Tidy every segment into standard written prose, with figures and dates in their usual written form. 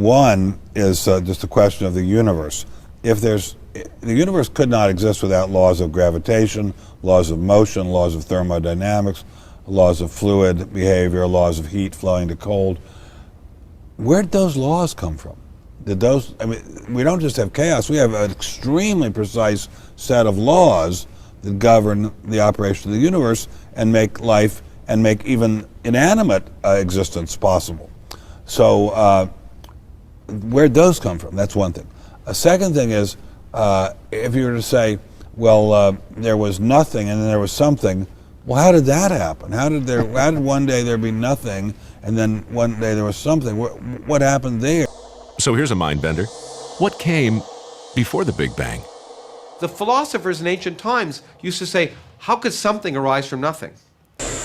One is just a question of the universe. The universe could not exist without laws of gravitation, laws of motion, laws of thermodynamics, laws of fluid behavior, laws of heat flowing to cold. Where'd those laws come from? We don't just have chaos, we have an extremely precise set of laws that govern the operation of the universe and make life and make even inanimate existence possible. So where'd those come from? That's one thing. A second thing is, if you were to say, well, there was nothing and then there was something, well, how did that happen? How did one day there be nothing and then one day there was something? What happened there? So here's a mind bender. What came before the Big Bang? The philosophers in ancient times used to say, how could something arise from nothing?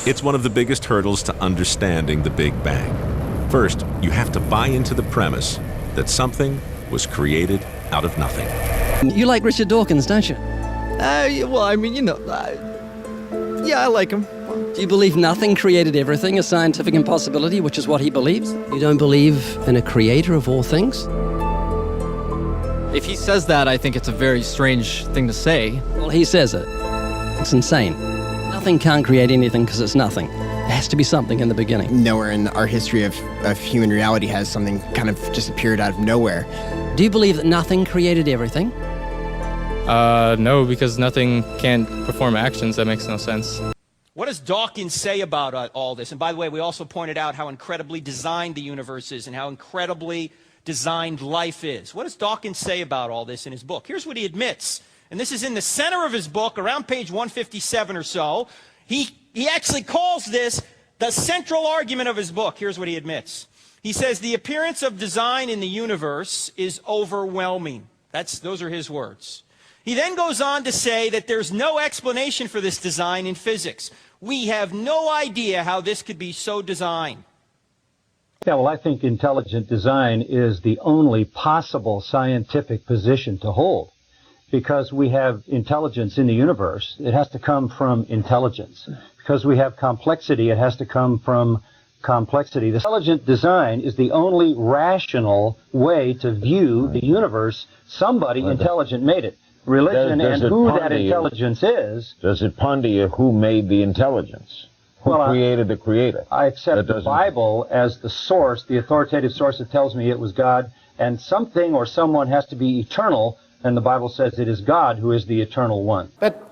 It's one of the biggest hurdles to understanding the Big Bang. First, you have to buy into the premise that something was created out of nothing. You like Richard Dawkins, don't you? Well, I mean, yeah, I like him. Do you believe nothing created everything, a scientific impossibility, which is what he believes? You don't believe in a creator of all things? If he says that, I think it's a very strange thing to say. Well, he says it. It's insane. Nothing can't create anything because it's nothing. There has to be something in the beginning. Nowhere in our history of human reality has something kind of just appeared out of nowhere. Do you believe that nothing created everything? No, because nothing can perform actions. That makes no sense. What does Dawkins say about all this? And by the way, we also pointed out how incredibly designed the universe is and how incredibly designed life is. What does Dawkins say about all this in his book? Here's what he admits. And this is in the center of his book, around page 157 or so. He actually calls this the central argument of his book. Here's what he admits. He says, the appearance of design in the universe is overwhelming. Those are his words. He then goes on to say that there's no explanation for this design in physics. We have no idea how this could be so designed. Yeah, well, I think intelligent design is the only possible scientific position to hold, because we have intelligence in the universe. It has to come from intelligence. Because we have complexity, it has to come from complexity. The intelligent design is the only rational way to view the universe. Somebody intelligent made it. Religion and who that intelligence is. Does it ponder you who made the intelligence? Who created the creator? I accept the Bible as the source, the authoritative source that tells me it was God, and something or someone has to be eternal, and the Bible says it is God who is the eternal one. But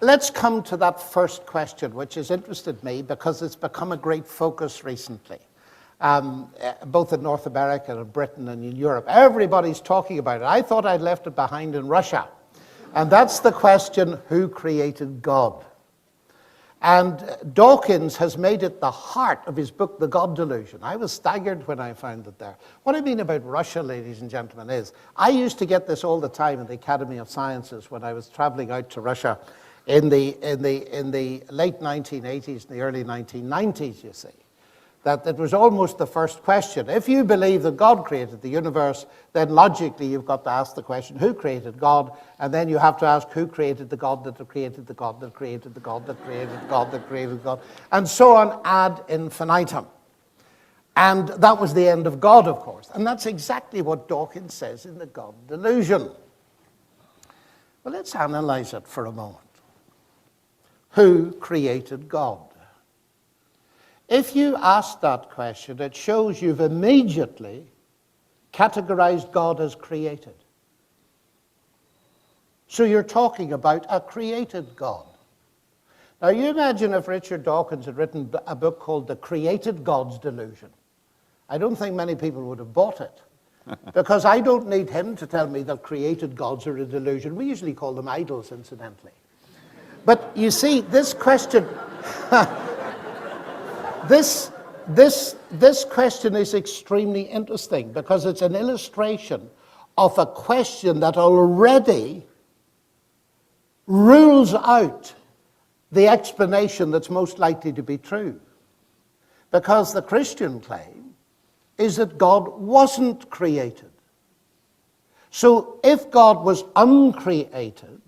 let's come to that first question, which has interested me because it's become a great focus recently. Both in North America and Britain and in Europe. Everybody's talking about it. I thought I'd left it behind in Russia. And that's the question, who created God? And Dawkins has made it the heart of his book, The God Delusion. I was staggered when I found it there. What I mean about Russia, ladies and gentlemen, is I used to get this all the time in the Academy of Sciences when I was traveling out to Russia in the late 1980s and the early 1990s, you see. That it was almost the first question. If you believe that God created the universe, then logically you've got to ask the question, who created God? And then you have to ask, who created the God that created the God that created the God that created the God that created God? And so on ad infinitum. And that was the end of God, of course. And that's exactly what Dawkins says in The God Delusion. Well, let's analyze it for a moment. Who created God? If you ask that question, it shows you've immediately categorized God as created. So you're talking about a created God. Now you imagine if Richard Dawkins had written a book called The Created God's Delusion. I don't think many people would have bought it. Because I don't need him to tell me that created gods are a delusion. We usually call them idols, incidentally. But you see, this question... This question is extremely interesting because it's an illustration of a question that already rules out the explanation that's most likely to be true. Because the Christian claim is that God wasn't created. So if God was uncreated,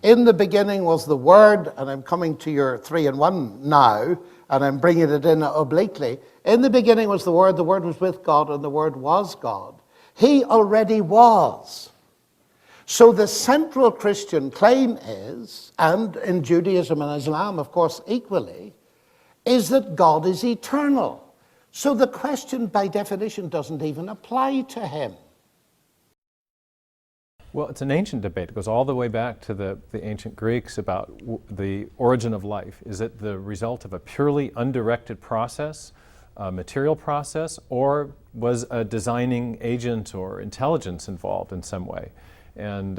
in the beginning was the Word, and I'm coming to your 3-in-1 now, and I'm bringing it in obliquely. In the beginning was the Word was with God, and the Word was God. He already was. So the central Christian claim is, and in Judaism and Islam, of course, equally, is that God is eternal. So the question, by definition, doesn't even apply to him. Well, it's an ancient debate. It goes all the way back to the ancient Greeks about the origin of life. Is it the result of a purely undirected process, a material process, or was a designing agent or intelligence involved in some way? And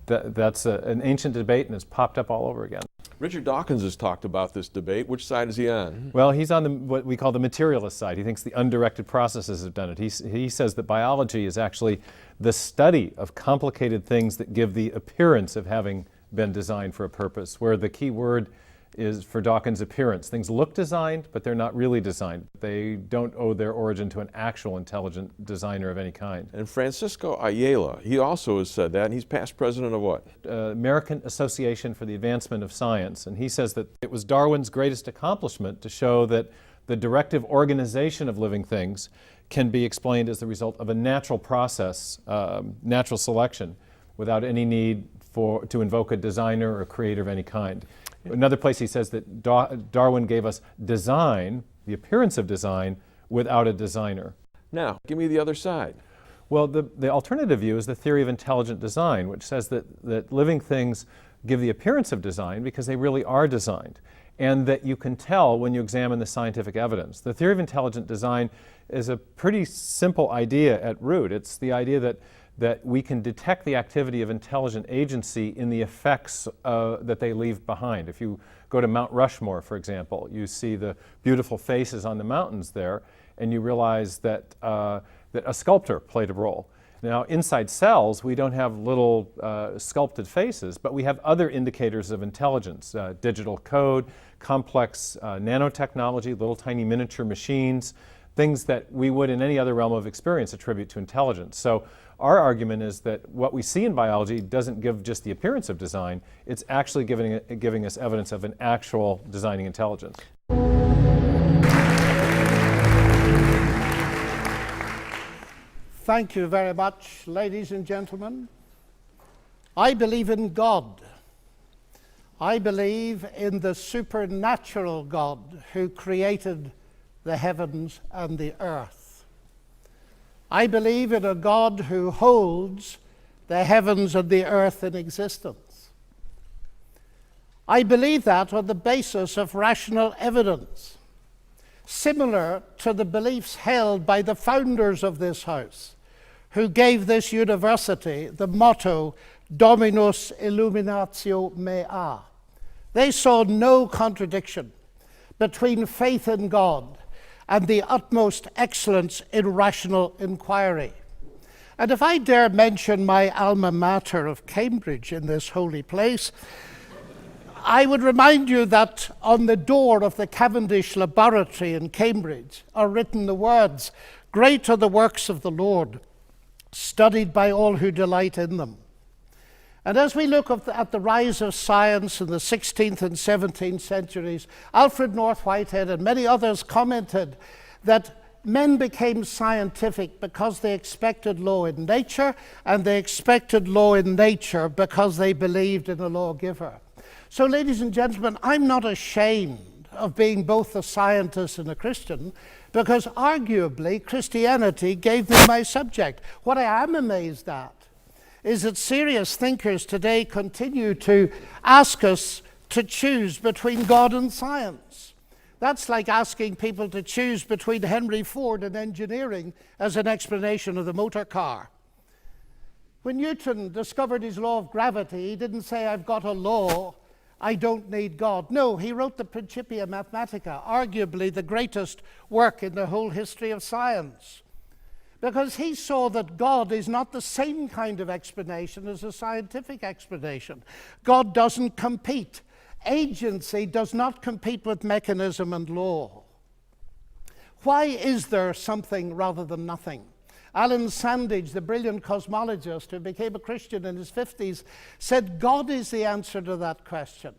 that's an ancient debate, and it's popped up all over again. Richard Dawkins has talked about this debate. Which side is he on? Well, he's on what we call the materialist side. He thinks the undirected processes have done it. He says that biology is actually the study of complicated things that give the appearance of having been designed for a purpose, where the key word is, for Dawkins, appearance. Things look designed, but they're not really designed. They don't owe their origin to an actual intelligent designer of any kind. And Francisco Ayala, he also has said that, and he's past president of what? American Association for the Advancement of Science. And he says that it was Darwin's greatest accomplishment to show that the directive organization of living things can be explained as the result of a natural process, natural selection, without any need to invoke a designer or a creator of any kind. Another place he says that Darwin gave us design, the appearance of design, without a designer. Now, give me the other side. Well, the alternative view is the theory of intelligent design, which says that living things give the appearance of design because they really are designed, and that you can tell when you examine the scientific evidence. The theory of intelligent design is a pretty simple idea at root. It's the idea that we can detect the activity of intelligent agency in the effects that they leave behind. If you go to Mount Rushmore, for example, you see the beautiful faces on the mountains there, and you realize that a sculptor played a role. Now, inside cells, we don't have little sculpted faces, but we have other indicators of intelligence, digital code, complex nanotechnology, little tiny miniature machines, things that we would in any other realm of experience attribute to intelligence. So our argument is that what we see in biology doesn't give just the appearance of design, it's actually giving us evidence of an actual designing intelligence. Thank you very much, ladies and gentlemen. I believe in God. I believe in the supernatural God who created the heavens and the earth. I believe in a God who holds the heavens and the earth in existence. I believe that on the basis of rational evidence, similar to the beliefs held by the founders of this house, who gave this university the motto, Dominus Illuminatio Mea. They saw no contradiction between faith in God and the utmost excellence in rational inquiry. And if I dare mention my alma mater of Cambridge in this holy place, I would remind you that on the door of the Cavendish Laboratory in Cambridge are written the words, "Great are the works of the Lord, studied by all who delight in them." And as we look at the rise of science in the 16th and 17th centuries, Alfred North Whitehead and many others commented that men became scientific because they expected law in nature, and they expected law in nature because they believed in a lawgiver. So, ladies and gentlemen, I'm not ashamed of being both a scientist and a Christian, because arguably Christianity gave me my subject. What I am amazed at is that serious thinkers today continue to ask us to choose between God and science. That's like asking people to choose between Henry Ford and engineering as an explanation of the motor car. When Newton discovered his law of gravity, he didn't say, "I've got a law, I don't need God." No, he wrote the Principia Mathematica, arguably the greatest work in the whole history of science, because he saw that God is not the same kind of explanation as a scientific explanation. God doesn't compete. Agency does not compete with mechanism and law. Why is there something rather than nothing? Alan Sandage, the brilliant cosmologist who became a Christian in his 50s, said God is the answer to that question.